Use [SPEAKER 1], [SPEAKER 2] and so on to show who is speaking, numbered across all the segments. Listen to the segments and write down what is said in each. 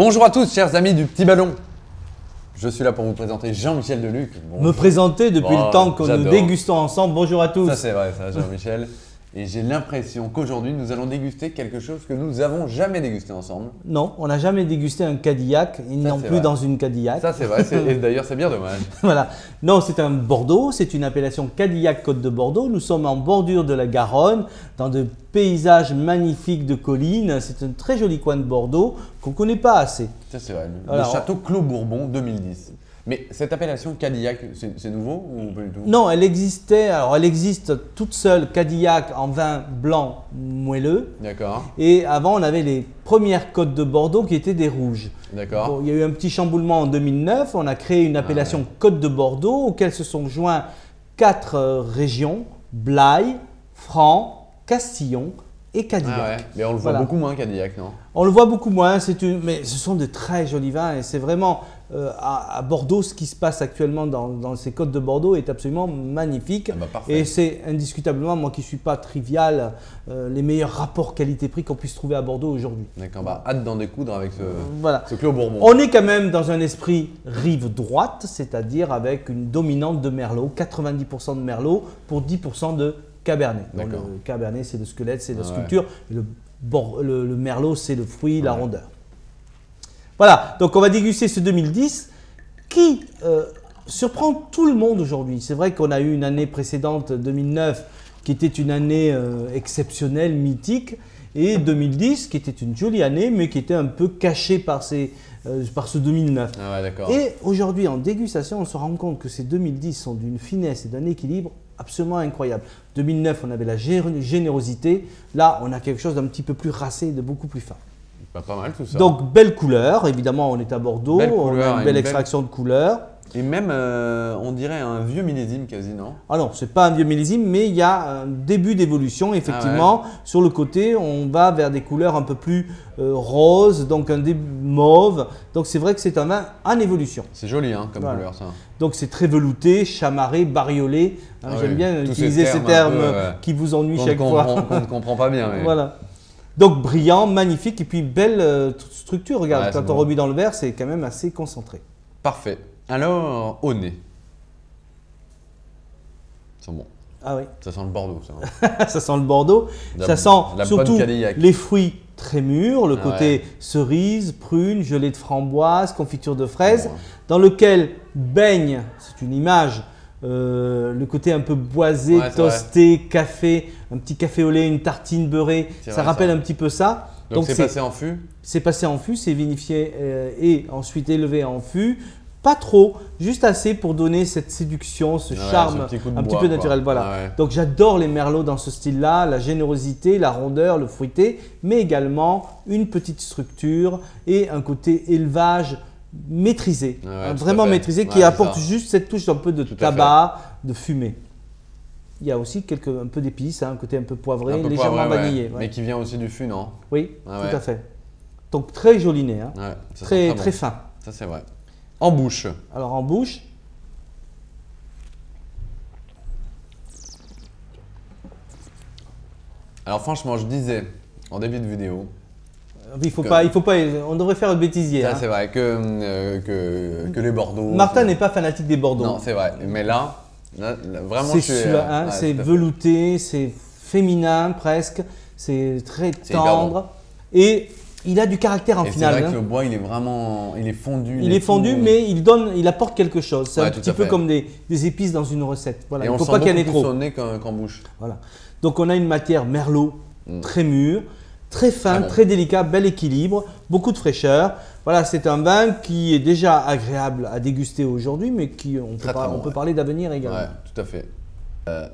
[SPEAKER 1] Bonjour à tous, chers amis du Petit Ballon. Je suis là pour vous présenter Jean-Michel Deluc.
[SPEAKER 2] Me présenter depuis le temps que nous dégustons ensemble. Bonjour à tous.
[SPEAKER 1] Ça c'est vrai, ça, Jean-Michel. Et j'ai l'impression qu'aujourd'hui, nous allons déguster quelque chose que nous n'avons jamais dégusté ensemble.
[SPEAKER 2] Non, on n'a jamais dégusté un Cadillac, et non plus dans une Cadillac.
[SPEAKER 1] Ça c'est vrai, et d'ailleurs c'est bien dommage.
[SPEAKER 2] Voilà. Non, c'est un Bordeaux, c'est une appellation Cadillac Côte de Bordeaux. Nous sommes en bordure de la Garonne, dans de paysages magnifiques de collines. C'est un très joli coin de Bordeaux qu'on ne connaît pas assez.
[SPEAKER 1] Ça c'est vrai, le château Clos Bourbon 2010. Mais cette appellation Cadillac, c'est nouveau ou pas du tout?
[SPEAKER 2] Non, elle existait, alors elle existe toute seule, Cadillac en vin blanc moelleux.
[SPEAKER 1] D'accord.
[SPEAKER 2] Et avant, on avait les premières côtes de Bordeaux qui étaient des rouges.
[SPEAKER 1] D'accord.
[SPEAKER 2] Bon, il y a eu un petit chamboulement en 2009, on a créé une appellation Côte de Bordeaux auquel se sont joints 4 régions, Blaye, Franc, Castillon et Cadillac.
[SPEAKER 1] Ah ouais. Mais on le voit beaucoup moins Cadillac, non?
[SPEAKER 2] On le voit beaucoup moins, mais ce sont de très jolis vins et c'est vraiment à Bordeaux ce qui se passe actuellement dans ces côtes de Bordeaux est absolument magnifique.
[SPEAKER 1] Ah bah,
[SPEAKER 2] et c'est indiscutablement, moi qui ne suis pas trivial, les meilleurs rapports qualité-prix qu'on puisse trouver à Bordeaux aujourd'hui.
[SPEAKER 1] D'accord, bah, hâte d'en découdre avec ce Clos Bourbon.
[SPEAKER 2] On est quand même dans un esprit rive droite, c'est-à-dire avec une dominante de Merlot, 90% de Merlot pour 10% de Cabernet. Donc, le Cabernet c'est le squelette, c'est la sculpture, et le Merlot c'est le fruit, la rondeur. Voilà, donc on va déguster ce 2010 qui surprend tout le monde aujourd'hui. C'est vrai qu'on a eu une année précédente, 2009, qui était une année exceptionnelle, mythique, et 2010 qui était une jolie année, mais qui était un peu cachée par ce 2009.
[SPEAKER 1] Ah ouais, d'accord.
[SPEAKER 2] Et aujourd'hui, en dégustation, on se rend compte que ces 2010 sont d'une finesse et d'un équilibre absolument incroyable. 2009, on avait la générosité. Là, on a quelque chose d'un petit peu plus racé, de beaucoup plus fin.
[SPEAKER 1] Pas mal tout ça.
[SPEAKER 2] Donc, belle couleur. Évidemment, on est à Bordeaux. On a une belle extraction de couleur.
[SPEAKER 1] Et même, on dirait un vieux millésime quasi, non?
[SPEAKER 2] Ah non, ce n'est pas un vieux millésime, mais il y a un début d'évolution. Effectivement, sur le côté, on va vers des couleurs un peu plus roses, donc un début mauve. Donc, c'est vrai que c'est un vin en évolution.
[SPEAKER 1] C'est joli hein, comme couleur, ça.
[SPEAKER 2] Donc, c'est très velouté, chamarré, bariolé. J'aime bien utiliser ces termes qui vous ennuient chaque fois.
[SPEAKER 1] Qu'on ne comprend pas bien. Mais...
[SPEAKER 2] Voilà. Donc, brillant, magnifique et puis belle structure. Regarde, quand on remet dans le verre, c'est quand même assez concentré.
[SPEAKER 1] Parfait. Alors, au nez. Ça sent bon.
[SPEAKER 2] Ah oui.
[SPEAKER 1] Ça sent le Bordeaux, ça.
[SPEAKER 2] Ça sent le Bordeaux. Ça sent surtout les fruits très mûrs, le côté cerise, prune, gelée de framboise, confiture de fraises, dans lequel baigne, c'est une image, le côté un peu boisé, toasté, café, un petit café au lait, une tartine beurrée. Ça rappelle un petit peu ça.
[SPEAKER 1] Donc c'est passé en fût? C'est
[SPEAKER 2] passé en fût, c'est vinifié et ensuite élevé en fût. Pas trop, juste assez pour donner cette séduction, ce charme un petit peu naturel. Voilà. Donc j'adore les merlots dans ce style-là, la générosité, la rondeur, le fruité, mais également une petite structure et un côté élevage maîtrisé, vraiment maîtrisé, qui apporte juste cette touche un peu de tabac, de fumée. Il y a aussi un peu d'épices, un côté un peu poivré, légèrement vanillé.
[SPEAKER 1] Mais qui vient aussi du fût, non?
[SPEAKER 2] Oui, tout à fait. Donc très joli nez, très fin.
[SPEAKER 1] Ça c'est vrai. En bouche.
[SPEAKER 2] Alors en bouche.
[SPEAKER 1] Alors franchement, je disais en début de vidéo.
[SPEAKER 2] Il faut pas, on devrait faire le bêtisier.
[SPEAKER 1] Ça c'est vrai que les Bordeaux.
[SPEAKER 2] Martin n'est pas fanatique des Bordeaux.
[SPEAKER 1] Non, c'est vrai. Mais là vraiment,
[SPEAKER 2] c'est velouté, c'est féminin presque, c'est très tendre et il a du caractère en finale.
[SPEAKER 1] C'est vrai que le bois, il est vraiment, il est fondu.
[SPEAKER 2] Il est fondu, mais il apporte quelque chose. C'est un petit peu comme des épices dans une recette. Voilà.
[SPEAKER 1] Et il ne faut pas qu'il y en ait trop. On sent qu'en bouche.
[SPEAKER 2] Voilà. Donc on a une matière merlot très mûre, très fin, très délicat, bel équilibre, beaucoup de fraîcheur. Voilà, c'est un vin qui est déjà agréable à déguster aujourd'hui, mais on peut parler d'avenir également.
[SPEAKER 1] Ouais, tout à fait.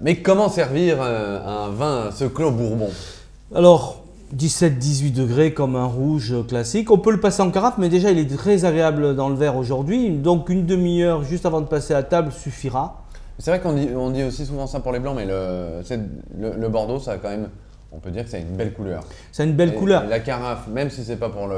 [SPEAKER 1] Mais comment servir un vin, ce Clos Bourbon?
[SPEAKER 2] Alors, 17-18 degrés comme un rouge classique. On peut le passer en carafe, mais déjà il est très agréable dans le verre aujourd'hui. Donc une demi-heure juste avant de passer à table suffira.
[SPEAKER 1] C'est vrai qu'on dit aussi souvent ça pour les blancs, mais le Bordeaux, ça a quand même, on peut dire que ça a une belle couleur.
[SPEAKER 2] C'est une belle couleur.
[SPEAKER 1] La carafe, même si c'est pas pour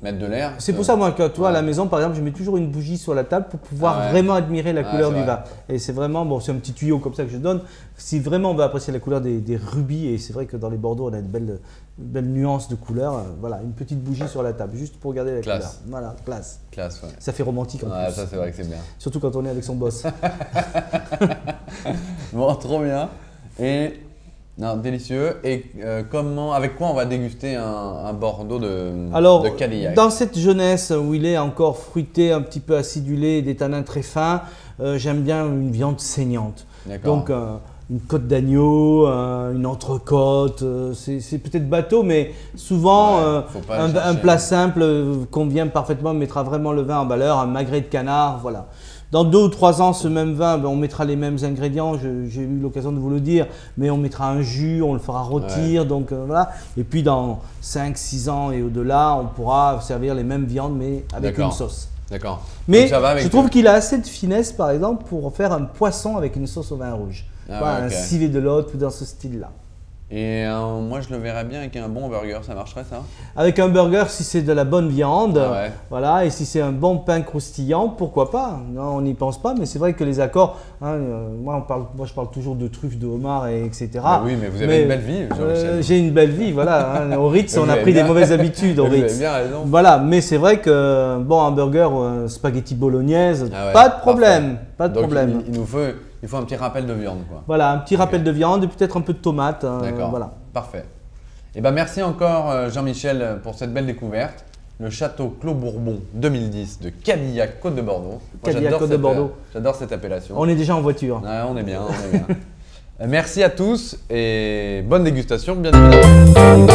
[SPEAKER 1] mettre de l'air.
[SPEAKER 2] C'est pour ça, moi, que toi, à la maison, par exemple, je mets toujours une bougie sur la table pour pouvoir vraiment admirer la couleur du vin. Et c'est vraiment, bon, c'est un petit tuyau comme ça que je donne. Si vraiment on veut apprécier la couleur des rubis, et c'est vrai que dans les Bordeaux, on a une belle nuance de couleur, voilà, une petite bougie sur la table, juste pour regarder la couleur. Voilà, classe.
[SPEAKER 1] Classe, ouais.
[SPEAKER 2] Ça fait romantique en plus.
[SPEAKER 1] Ça, c'est vrai que c'est bien.
[SPEAKER 2] Surtout quand on est avec son boss.
[SPEAKER 1] Bon, trop bien. Et non, délicieux. Et avec quoi on va déguster un Bordeaux de Cadillac?
[SPEAKER 2] Dans cette jeunesse où il est encore fruité, un petit peu acidulé, des tanins très fins, j'aime bien une viande saignante. Donc une côte d'agneau, une entrecôte, c'est peut-être bateau, mais souvent un plat simple convient parfaitement, mettra vraiment le vin en valeur, un magret de canard, voilà. Dans 2 ou 3 ans, ce même vin, on mettra les mêmes ingrédients, j'ai eu l'occasion de vous le dire, mais on mettra un jus, on le fera rôtir, donc voilà. Et puis dans 5-6 ans et au-delà, on pourra servir les mêmes viandes, mais avec une sauce.
[SPEAKER 1] D'accord.
[SPEAKER 2] Mais je trouve qu'il a assez de finesse, par exemple, pour faire un poisson avec une sauce au vin rouge. Un civet de l'autre dans ce style-là.
[SPEAKER 1] Et moi, je le verrais bien avec un bon burger, ça marcherait ça?
[SPEAKER 2] Avec un burger, si c'est de la bonne viande, voilà, et si c'est un bon pain croustillant, pourquoi pas? Non, on n'y pense pas, mais c'est vrai que les accords, moi je parle toujours de truffes, de homard, etc.
[SPEAKER 1] Oui, mais vous avez une belle vie, Jean-Michel.
[SPEAKER 2] J'ai une belle vie, voilà. Au Ritz, on a pris des mauvaises habitudes au Ritz.
[SPEAKER 1] Vous avez bien raison.
[SPEAKER 2] Voilà, mais c'est vrai que un burger ou un spaghetti bolognaise, pas de problème, pas de problème.
[SPEAKER 1] Il faut un petit rappel de viande, quoi.
[SPEAKER 2] Voilà, un petit rappel de viande et peut-être un peu de tomate.
[SPEAKER 1] D'accord,
[SPEAKER 2] voilà.
[SPEAKER 1] Parfait. Et merci encore Jean-Michel pour cette belle découverte. Le château Clos Bourbon 2010 de Cadillac Côte de Bordeaux.
[SPEAKER 2] Cadillac Côte de Bordeaux.
[SPEAKER 1] J'adore cette appellation.
[SPEAKER 2] On est déjà en voiture.
[SPEAKER 1] On est bien, on est bien. Merci à tous et bonne dégustation, bien évidemment.